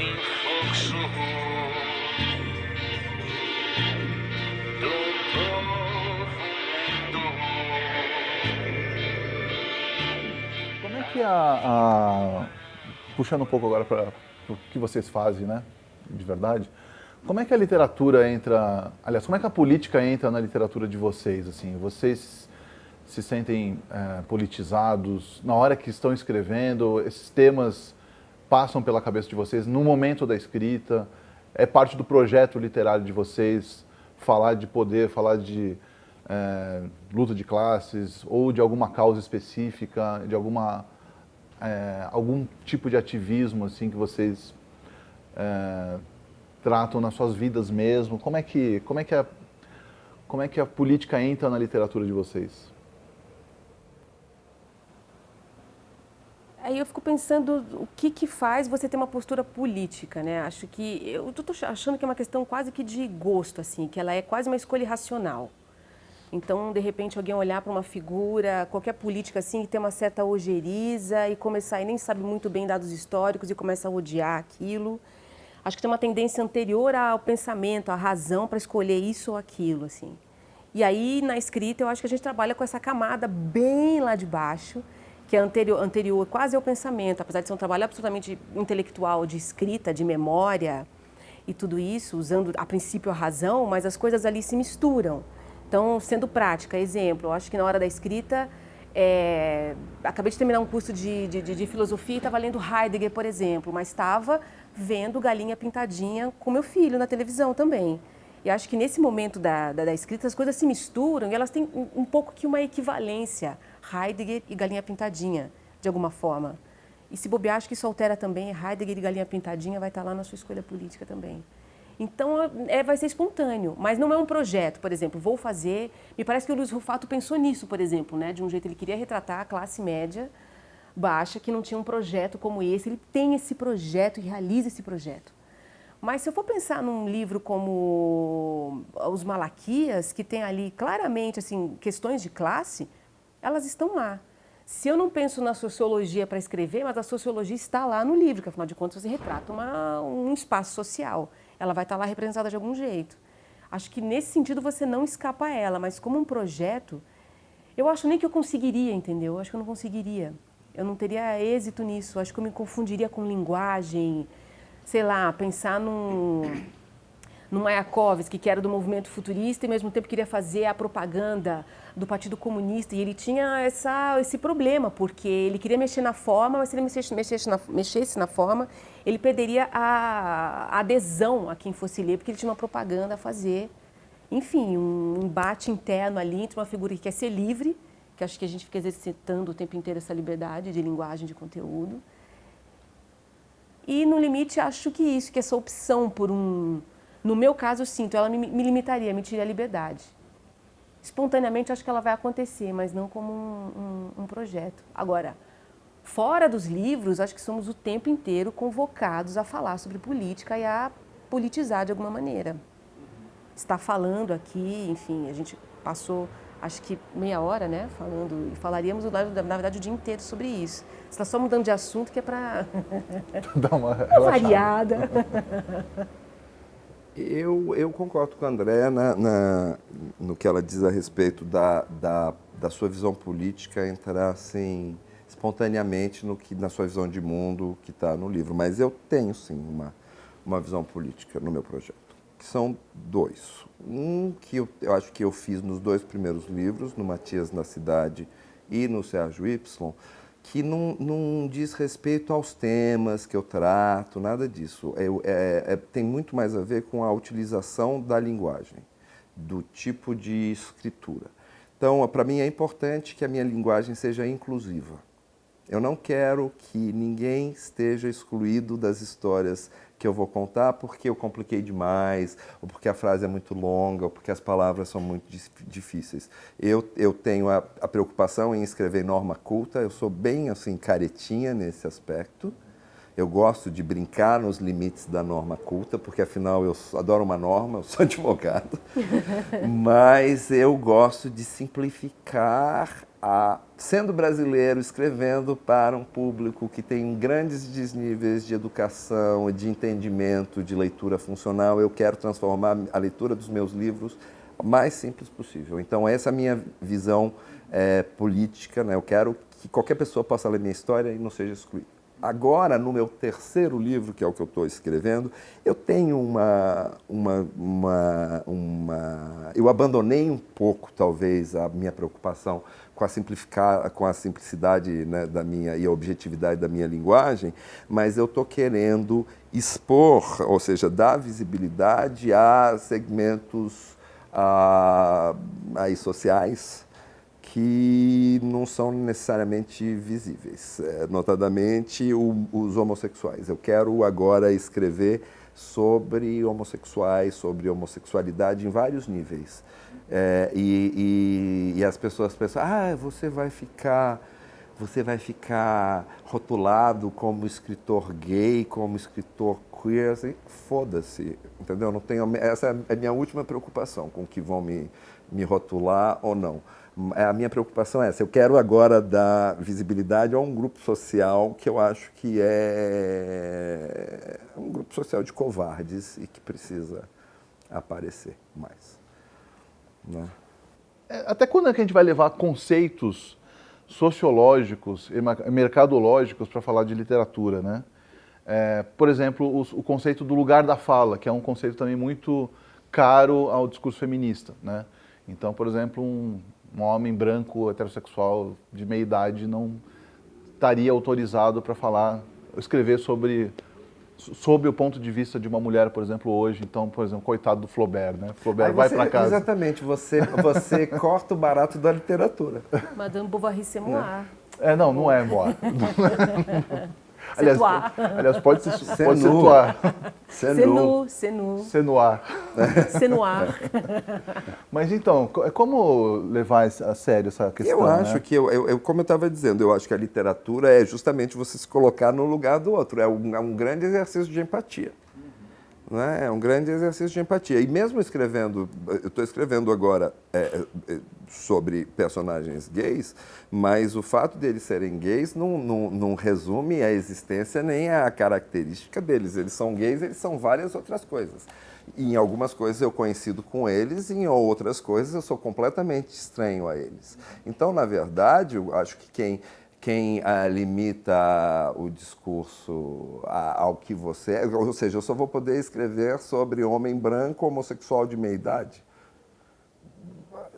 influxo do novo mundo. Como é que puxando um pouco agora para o que vocês fazem, né, de verdade, como é que a literatura entra, aliás, como é que a política entra na literatura de vocês, assim, vocês se sentem politizados na hora que estão escrevendo, esses temas passam pela cabeça de vocês no momento da escrita, é parte do projeto literário de vocês falar de poder, falar de luta de classes ou de alguma causa específica, de algum tipo de ativismo assim que vocês tratam nas suas vidas mesmo? Como é que a política entra na literatura de vocês? Aí eu fico pensando o que faz você ter uma postura política, né? Acho que eu tô achando que é uma questão quase que de gosto, assim, que ela é quase uma escolha irracional. Então, de repente, alguém olhar para uma figura, qualquer política assim, que tem uma certa ojeriza e começar e nem sabe muito bem dados históricos e começa a odiar aquilo. Acho que tem uma tendência anterior ao pensamento, à razão para escolher isso ou aquilo, assim. E aí, na escrita, eu acho que a gente trabalha com essa camada bem lá de baixo, que é anterior quase ao pensamento, apesar de ser um trabalho absolutamente intelectual, de escrita, de memória e tudo isso, usando a princípio a razão, mas as coisas ali se misturam. Então, sendo prática, exemplo, eu acho que na hora da escrita, acabei de terminar um curso de filosofia e estava lendo Heidegger, por exemplo, mas estava vendo Galinha Pintadinha com meu filho na televisão também. E acho que nesse momento da escrita as coisas se misturam e elas têm um pouco que uma equivalência, Heidegger e Galinha Pintadinha, de alguma forma. E se bobear, acho que isso altera também, Heidegger e Galinha Pintadinha vai estar lá na sua escolha política também. Então, vai ser espontâneo, mas não é um projeto, por exemplo, vou fazer... Me parece que o Luiz Rufato pensou nisso, por exemplo, né? De um jeito ele queria retratar a classe média baixa, que não tinha um projeto como esse. Ele tem esse projeto e realiza esse projeto. Mas se eu for pensar num livro como Os Malaquias, que tem ali claramente assim, questões de classe, elas estão lá. Se eu não penso na sociologia para escrever, mas a sociologia está lá no livro, que afinal de contas você retrata um espaço social. Ela vai estar lá representada de algum jeito. Acho que nesse sentido você não escapa a ela, mas como um projeto, eu acho nem que eu conseguiria, entendeu? Eu acho que eu não conseguiria. Eu não teria êxito nisso. Eu acho que eu me confundiria com linguagem, sei lá, pensar num Mayakovsky, que era do movimento futurista e ao mesmo tempo queria fazer a propaganda do Partido Comunista. E ele tinha esse problema, porque ele queria mexer na forma, mas se ele mexesse na forma, ele perderia a adesão a quem fosse ler, porque ele tinha uma propaganda a fazer. Enfim, um embate interno ali entre uma figura que quer ser livre, que acho que a gente fica exercitando o tempo inteiro essa liberdade de linguagem, de conteúdo. E, no limite, acho que essa opção por no meu caso, eu sinto, ela me limitaria, me tiraria a liberdade. Espontaneamente, acho que ela vai acontecer, mas não como um projeto. Agora, fora dos livros, acho que somos o tempo inteiro convocados a falar sobre política e a politizar de alguma maneira. Está falando aqui, enfim, a gente passou, acho que meia hora, né, falando, e falaríamos, na verdade, o dia inteiro sobre isso. Você está só mudando de assunto, que é para dar uma variada. Eu concordo com a André no que ela diz a respeito da sua visão política entrar assim, espontaneamente na sua visão de mundo que está no livro. Mas eu tenho, sim, uma visão política no meu projeto, que são dois. Um que eu acho que eu fiz nos dois primeiros livros, no Matias na Cidade e no Sérgio Y, que não diz respeito aos temas que eu trato, nada disso. Tem muito mais a ver com a utilização da linguagem, do tipo de escritura. Então, para mim é importante que a minha linguagem seja inclusiva. Eu não quero que ninguém esteja excluído das histórias que eu vou contar porque eu compliquei demais, ou porque a frase é muito longa, ou porque as palavras são muito difíceis. Eu tenho a preocupação em escrever norma culta, eu sou bem assim caretinha nesse aspecto. Eu gosto de brincar nos limites da norma culta, porque afinal eu adoro uma norma, eu sou advogado. Mas eu gosto de simplificar sendo brasileiro, escrevendo para um público que tem grandes desníveis de educação, de entendimento, de leitura funcional, eu quero transformar a leitura dos meus livros o mais simples possível. Então, essa é a minha visão política, né? Eu quero que qualquer pessoa possa ler minha história e não seja excluída. Agora, no meu terceiro livro, que é o que eu estou escrevendo, eu tenho eu abandonei um pouco, talvez, a minha preocupação com a simplicidade, né, e a objetividade da minha linguagem, mas eu estou querendo expor, ou seja, dar visibilidade a segmentos aí sociais, que não são necessariamente visíveis, notadamente os homossexuais. Eu quero agora escrever sobre homossexuais, sobre homossexualidade em vários níveis. E as pessoas pensam, você vai ficar rotulado como escritor gay, como escritor queer, assim, foda-se, entendeu? Não tenho, essa é a minha última preocupação, com que vão me rotular ou não. A minha preocupação é essa, eu quero agora dar visibilidade a um grupo social que eu acho que é um grupo social de covardes e que precisa aparecer mais, né? Até quando é que a gente vai levar conceitos sociológicos e mercadológicos para falar de literatura, né? Por exemplo, o conceito do lugar da fala, que é um conceito também muito caro ao discurso feminista, né? Então, por exemplo, um homem branco, heterossexual, de meia idade, não estaria autorizado para escrever sobre o ponto de vista de uma mulher, por exemplo, hoje. Então, por exemplo, coitado do Flaubert, né? Flaubert vai para casa. Exatamente, você corta o barato da literatura. Madame Bovary c'est moi. Não é moi. Aliás, pode ser toi. C'est nous. C'est noir. C'est noir. Mas então, como levar a sério essa questão? Eu acho que, como eu estava dizendo, eu acho que a literatura é justamente você se colocar no lugar do outro. É um grande exercício de empatia. Né? É um grande exercício de empatia. E mesmo escrevendo, eu estou escrevendo agora sobre personagens gays, mas o fato deles serem gays não resume a existência nem a característica deles. Eles são gays, eles são várias outras coisas. E em algumas coisas eu coincido com eles, e em outras coisas eu sou completamente estranho a eles. Então, na verdade, eu acho que quem limita o discurso ao que você é, ou seja, eu só vou poder escrever sobre homem branco homossexual de meia idade.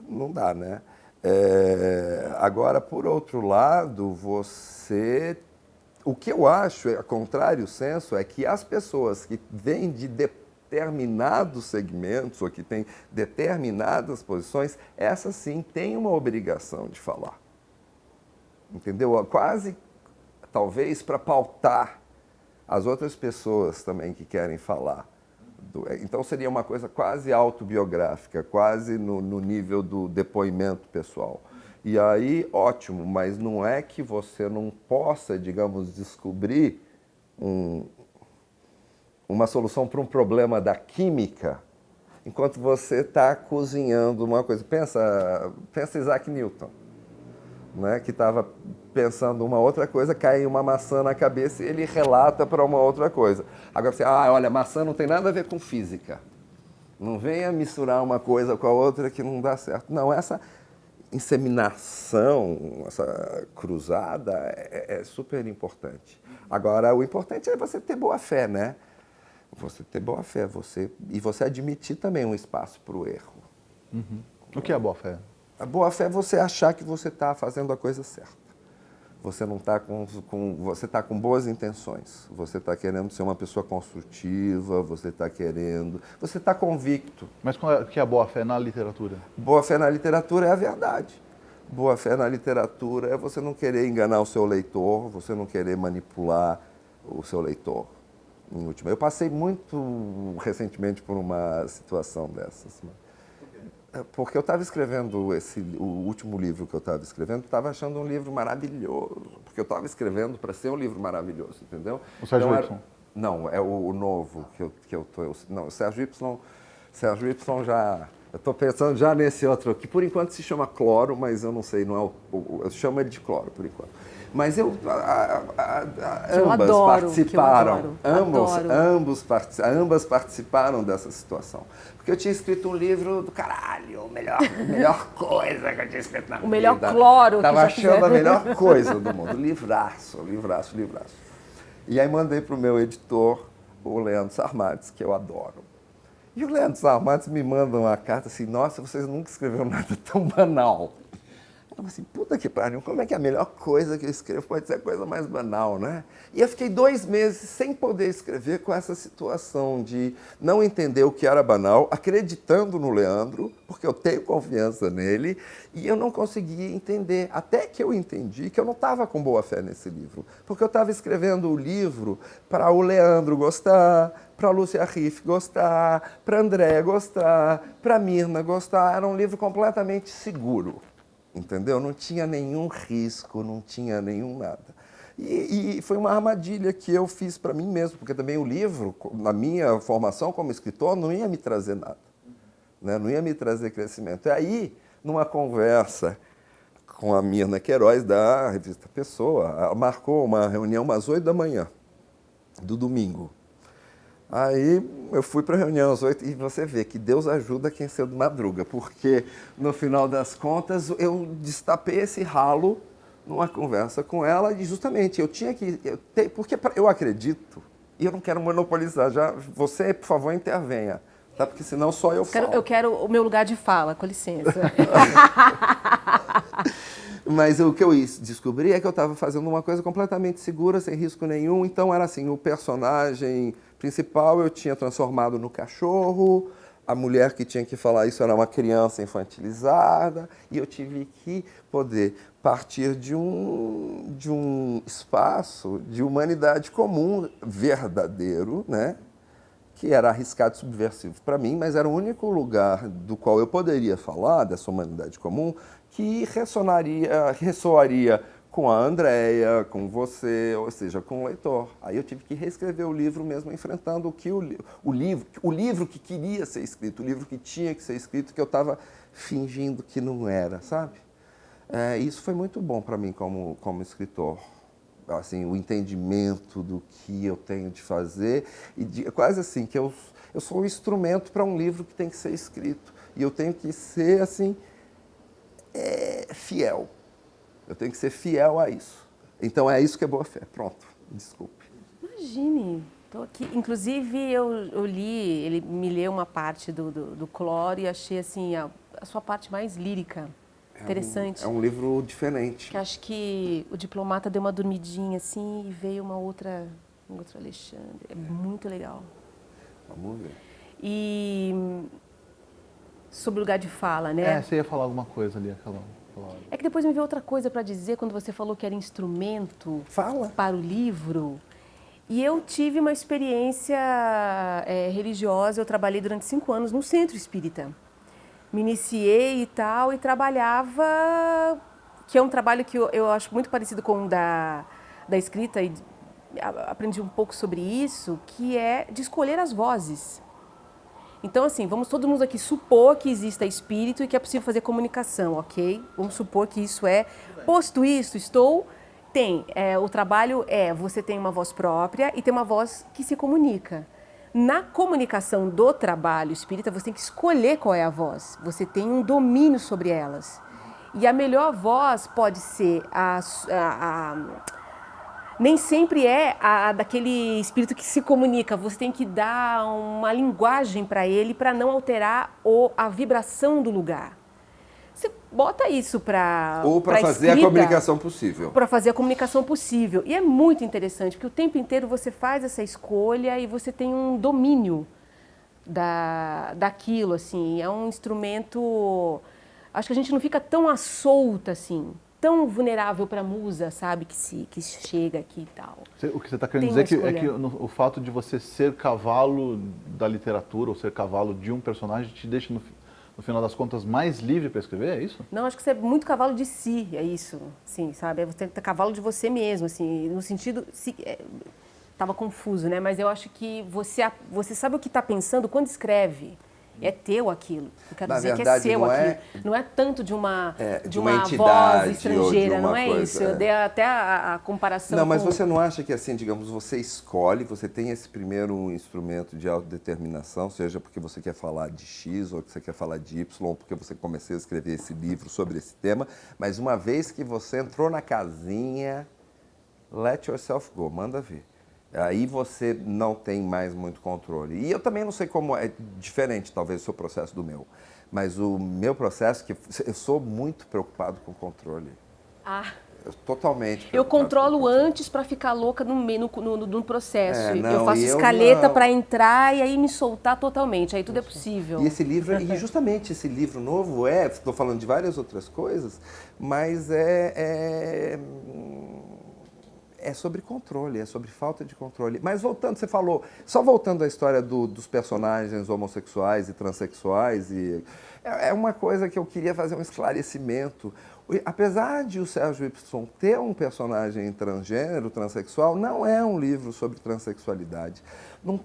Não dá, né? Agora, por outro lado, o que eu acho, a contrário senso, é que as pessoas que vêm de determinados segmentos ou que têm determinadas posições, essas sim têm uma obrigação de falar. Entendeu? Quase, talvez, para pautar as outras pessoas também que querem falar. Então, seria uma coisa quase autobiográfica, quase no nível do depoimento pessoal. E aí, ótimo, mas não é que você não possa, digamos, descobrir uma solução para um problema da química enquanto você está cozinhando uma coisa. Pensa Isaac Newton. Né, que estava pensando uma outra coisa, cai uma maçã na cabeça e ele relata para uma outra coisa. Agora você, olha, maçã não tem nada a ver com física. Não venha misturar uma coisa com a outra que não dá certo. Não, essa inseminação, essa cruzada é super importante. Agora, o importante é você ter boa fé, né? Você ter boa fé, e você admitir também um espaço para o erro. Uhum. O que é boa fé? A boa fé é você achar que você está fazendo a coisa certa. Você não está você está com boas intenções. Você está querendo ser uma pessoa construtiva. Você está convicto. Mas o que é boa fé na literatura? Boa fé na literatura é a verdade. Boa fé na literatura é você não querer enganar o seu leitor. Você não querer manipular o seu leitor. Em última, eu passei muito recentemente por uma situação dessas. Porque eu estava escrevendo o último livro que eu estava escrevendo, estava achando um livro maravilhoso, porque eu estava escrevendo para ser um livro maravilhoso, entendeu? O Sérgio Y? Não, é o novo que eu estou... Não, o Sérgio Y já Eu estou pensando já nesse outro, que por enquanto se chama Cloro, mas eu não sei, não é eu chamo ele de Cloro por enquanto. Mas ambas adoro, participaram, adoro. ambas participaram dessa situação. Porque eu tinha escrito um livro do caralho, a melhor coisa que eu tinha escrito na vida. O melhor cloro que Tava já achando fizeram. a melhor coisa do mundo, livraço. E aí mandei para o meu editor, o Leandro Sarmates, que eu adoro. E o Leandro Sarmates me manda uma carta assim, nossa, vocês nunca escreveram nada tão banal. Eu falei assim, puta que pariu, como é que a melhor coisa que eu escrevo pode ser a coisa mais banal, né? E eu fiquei 2 meses sem poder escrever com essa situação de não entender o que era banal, acreditando no Leandro, porque eu tenho confiança nele, e eu não conseguia entender, até que eu entendi que eu não estava com boa fé nesse livro, porque eu estava escrevendo o livro para o Leandro gostar, para a Lúcia Riff gostar, para a André gostar, para a Mirna gostar, era um livro completamente seguro. Entendeu? Não tinha nenhum risco, não tinha nenhum nada. E foi uma armadilha que eu fiz para mim mesmo, porque também o livro, na minha formação como escritor, não ia me trazer nada, né? Não ia me trazer crescimento. E aí, numa conversa com a Mirna Queiroz, da revista Pessoa, ela marcou uma reunião às 8 da manhã, do domingo. Aí eu fui para a reunião às 8 e você vê que Deus ajuda quem cedo madruga, porque no final das contas eu destapei esse ralo numa conversa com ela e justamente eu tinha que... porque eu acredito, e eu não quero monopolizar, já você, por favor, intervenha, tá? Porque senão só eu falo. Eu quero o meu lugar de fala, com licença. Mas o que eu descobri é que eu estava fazendo uma coisa completamente segura, sem risco nenhum. Então era assim, o personagem principal eu tinha transformado no cachorro, a mulher que tinha que falar isso era uma criança infantilizada, e eu tive que poder partir de um espaço de humanidade comum, verdadeiro, né? Que era arriscado e subversivo para mim, mas era o único lugar do qual eu poderia falar, dessa humanidade comum, que ressoaria com a Andréia, com você, ou seja, com o leitor. Aí eu tive que reescrever o livro mesmo, enfrentando o que o livro que queria ser escrito, o livro que tinha que ser escrito, que eu estava fingindo que não era, sabe? Isso foi muito bom para mim como escritor. Assim, o entendimento do que eu tenho de fazer, e quase assim, que eu sou um instrumento para um livro que tem que ser escrito. E eu tenho que ser, assim, fiel. Eu tenho que ser fiel a isso. Então é isso que é boa fé. Pronto, desculpe. Imagine, estou aqui. Inclusive, eu li, ele me leu uma parte do Cloro e achei assim, a sua parte mais lírica. Interessante. É um livro diferente. Que acho que o Diplomata deu uma dormidinha assim e veio um outro Alexandre. É muito legal. Vamos ver. E sobre o lugar de fala, né? Você ia falar alguma coisa ali, aquela hora. É que depois me veio outra coisa para dizer quando você falou que era instrumento Fala. para o livro. E eu tive uma experiência religiosa. Eu trabalhei durante 5 anos no centro espírita. Me iniciei e tal, e trabalhava, que é um trabalho que eu acho muito parecido com o da escrita, e aprendi um pouco sobre isso, que é de escolher as vozes. Então, assim, vamos todo mundo aqui supor que exista espírito e que é possível fazer comunicação, ok? Vamos supor que isso é... Posto isso, o trabalho você tem uma voz própria e tem uma voz que se comunica. Na comunicação do trabalho espírita, você tem que escolher qual é a voz. Você tem um domínio sobre elas. E a melhor voz pode ser nem sempre é a daquele espírito que se comunica. Você tem que dar uma linguagem para ele para não alterar a vibração do lugar. Você bota isso para Ou para fazer a comunicação possível. Para fazer a comunicação possível. E é muito interessante, porque o tempo inteiro você faz essa escolha e você tem um domínio daquilo, assim. É um instrumento... Acho que a gente não fica tão à solta, assim, tão vulnerável para a musa, sabe, que chega aqui e tal. O que você está querendo dizer é que o fato de você ser cavalo da literatura ou ser cavalo de um personagem te deixa, no final das contas, mais livre para escrever, é isso? Não, acho que você é muito cavalo de si, é isso, sim, sabe? Você tem cavalo de você mesmo, assim, no sentido... Estava confuso, né? Mas eu acho que você sabe o que está pensando quando escreve. É teu aquilo. Eu quero Na dizer verdade, que é seu não é- aquilo. Não é tanto de uma, de uma voz entidade ou de estrangeira, uma não é coisa, isso. Eu dei até a comparação Não, mas com... você não acha que, assim, digamos, você escolhe, você tem esse primeiro instrumento de autodeterminação, seja porque você quer falar de X ou que você quer falar de Y, ou porque você começou a escrever esse livro sobre esse tema, mas uma vez que você entrou na casinha, let yourself go, manda ver. Aí você não tem mais muito controle. E eu também não sei como é diferente, talvez, o seu processo do meu. Mas o meu processo, que eu sou muito preocupado com o controle. Totalmente preocupado Eu com o controlo controle. antes para ficar louca no processo. Não, eu faço e eu escaleta não. para entrar e aí me soltar totalmente. Aí tudo é possível. E esse livro, e justamente esse livro novo estou falando de várias outras coisas, mas é sobre controle, é sobre falta de controle. Mas voltando, você falou, só voltando à história dos personagens homossexuais e transexuais, é uma coisa que eu queria fazer um esclarecimento. Apesar de o Sérgio Y ter um personagem transgênero, transexual, não é um livro sobre transexualidade,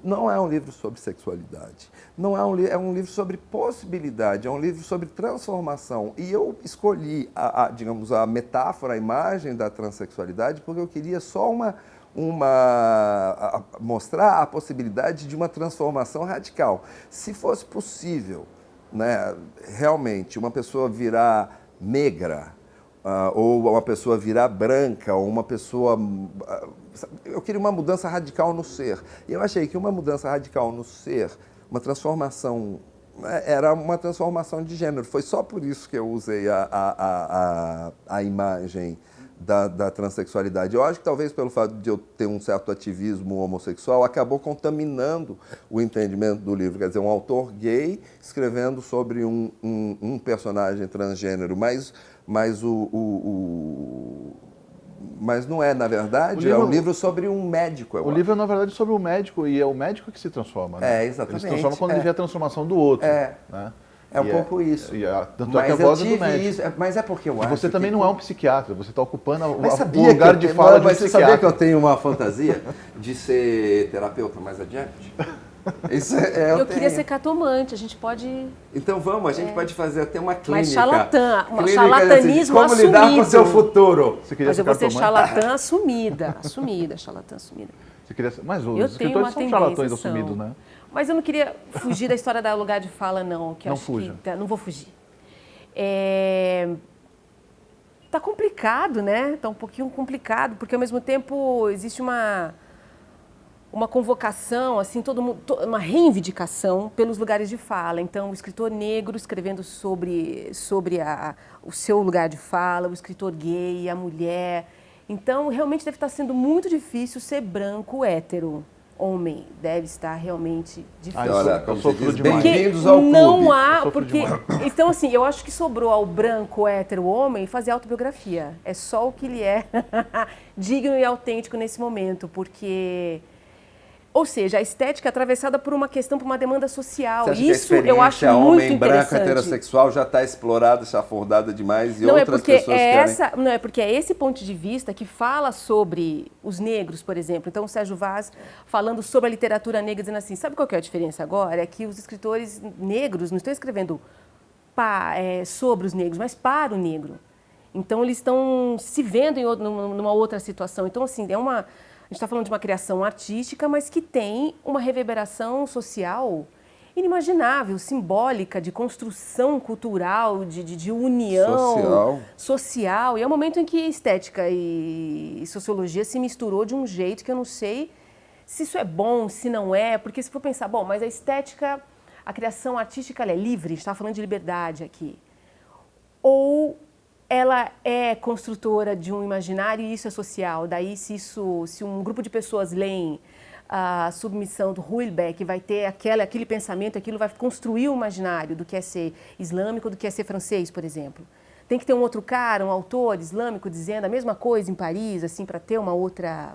não é um livro sobre sexualidade, não é um livro sobre possibilidade, é um livro sobre transformação. E eu escolhi, digamos, a metáfora, a imagem da transexualidade, porque eu queria só mostrar a possibilidade de uma transformação radical. Se fosse possível, né, realmente, uma pessoa virar negra, ou uma pessoa virar branca, ou uma pessoa... eu queria uma mudança radical no ser. E eu achei que uma mudança radical no ser, uma transformação, era uma transformação de gênero. Foi só por isso que eu usei a imagem da transexualidade. Eu acho que talvez pelo fato de eu ter um certo ativismo homossexual, acabou contaminando o entendimento do livro. Quer dizer, um autor gay escrevendo sobre um personagem transgênero, mas não é, na verdade, é um livro sobre um médico. O livro é, na verdade, sobre o médico, e é o médico que se transforma. Né? Exatamente. Ele se transforma quando ele vê a transformação do outro. Né? É um pouco isso. Tanto é que a voz é do médico. Isso, mas é porque eu E acho você também não é um psiquiatra, você está ocupando o sabia lugar de fala de um Mas você psiquiatra. sabia que eu tenho uma fantasia de ser terapeuta mais adiante? Isso eu queria ser cartomante, a gente pode... Então vamos, a gente pode fazer até uma clínica. Mas charlatã, clínica, charlatanismo como assumido. lidar com o seu futuro. Mas eu vou ser charlatã assumida, charlatã assumida. Você queria... Mas os Eu tenho escritores uma são charlatões tendência, assumidos, né? Mas eu não queria fugir da história da lugar de fala, não. Que Não acho fuja. Que não vou fugir. Tá complicado, né? Tá um pouquinho complicado, porque ao mesmo tempo existe uma convocação, assim, uma reivindicação pelos lugares de fala. Então, o escritor negro escrevendo sobre o seu lugar de fala, o escritor gay, a mulher. Então, realmente deve estar sendo muito difícil ser branco, hétero. Homem, deve estar realmente difícil. Olha, como você diz, demais. bem-vindos ao clube. Não há, porque... demais. Então, assim, eu acho que sobrou ao branco, hétero, homem fazer autobiografia. É só o que ele é digno e autêntico nesse momento, porque... Ou seja, a estética é atravessada por uma questão, por uma demanda social. Você acha que Isso a eu acho experiência muito homem branco interessante. heterossexual já está explorada, chafurdada demais e Não, outras pessoas querem... Não, é porque é esse ponto de vista que fala sobre os negros, por exemplo. Então, o Sérgio Vaz falando sobre a literatura negra, dizendo assim, sabe qual que é a diferença agora? É que os escritores negros não estão escrevendo sobre os negros, mas para o negro. Então, eles estão se vendo numa outra situação. Então, assim, a gente está falando de uma criação artística, mas que tem uma reverberação social inimaginável, simbólica, de construção cultural, de união social. E é um momento em que estética e sociologia se misturou de um jeito que eu não sei se isso é bom, se não é, porque se for pensar, bom, mas a estética, a criação artística, ela é livre, a gente está falando de liberdade aqui. Ou ela é construtora de um imaginário e isso é social. Daí, se um grupo de pessoas leem a submissão do Houellebecq, vai ter aquele pensamento, aquilo vai construir o imaginário do que é ser islâmico, do que é ser francês, por exemplo. Tem que ter um outro cara, um autor islâmico, dizendo a mesma coisa em Paris, assim, para ter uma outra...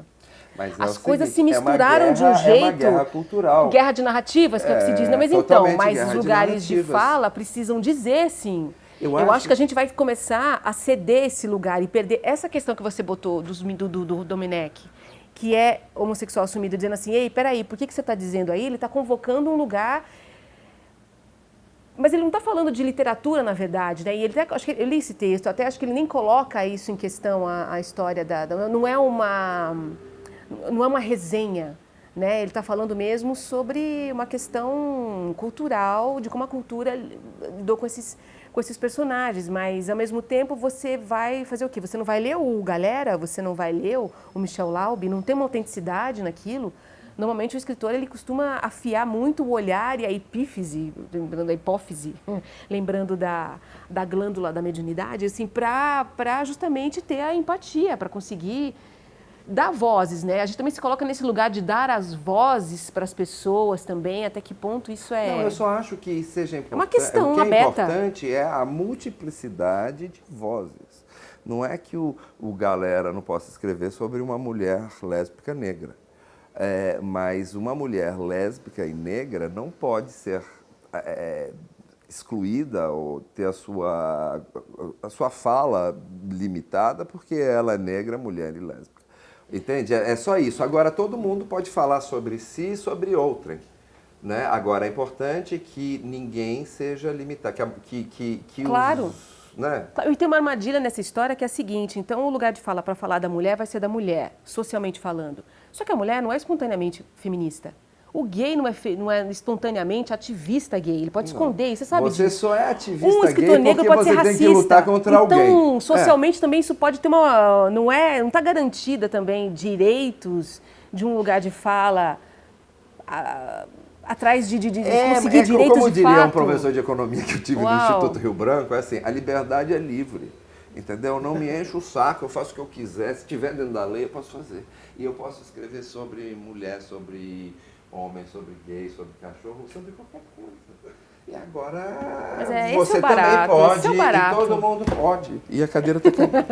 Mas as coisas se misturaram de um jeito... É uma guerra cultural. Guerra de narrativas, que é o que se diz. Não, mas então, mas os lugares de narrativas. fala precisam dizer, sim. Eu acho que a gente vai começar a ceder esse lugar e perder essa questão que você botou do Domenech, que é homossexual assumido, dizendo assim, ei, peraí, por que você está dizendo aí? Ele está convocando um lugar Mas ele não está falando de literatura, na verdade, né? E ele até, acho que eu li esse texto, até acho que ele nem coloca isso em questão, a história não é uma resenha, né? Ele está falando mesmo sobre uma questão cultural, de como a cultura lidou com esses personagens, mas ao mesmo tempo você vai fazer o quê? Você não vai ler o Galera, você não vai ler o Michel Laub, não tem uma autenticidade naquilo. Normalmente o escritor ele costuma afiar muito o olhar e a epífise, lembrando da hipófise, lembrando da glândula da mediunidade, assim, para justamente ter a empatia, para conseguir dar vozes, né? A gente também se coloca nesse lugar de dar as vozes para as pessoas também, até que ponto isso é... Não, eu só acho que seja importante. É uma questão o que é aberta. importante é a multiplicidade de vozes. Não é que o Galera não possa escrever sobre uma mulher lésbica negra. Mas uma mulher lésbica e negra não pode ser excluída ou ter a sua fala limitada porque ela é negra, mulher e lésbica. Entende? É só isso. Agora, todo mundo pode falar sobre si e sobre outrem. Né? Agora, é importante que ninguém seja limitado. Claro. Né? E tem uma armadilha nessa história que é a seguinte, então o lugar de fala para falar da mulher vai ser da mulher, socialmente falando. Só que a mulher não é espontaneamente feminista. O gay não é espontaneamente ativista gay, ele pode esconder isso, você sabe Você disso. só é ativista Um escritor gay negro porque pode ser você racista. tem que lutar contra alguém. Então, socialmente também isso pode ter uma... Não está garantida também direitos de um lugar de fala atrás de conseguir direitos como de diria fato. um professor de economia que eu tive no Instituto Rio Branco, é assim, a liberdade é livre. Entendeu? Não me encho o saco, eu faço o que eu quiser. Se estiver dentro da lei, eu posso fazer. E eu posso escrever sobre mulher, sobre homem, sobre gay, sobre cachorro, sobre qualquer coisa. E agora Mas você esse é o barato, também pode, esse é o barato. e todo mundo pode. E a cadeira está caindo.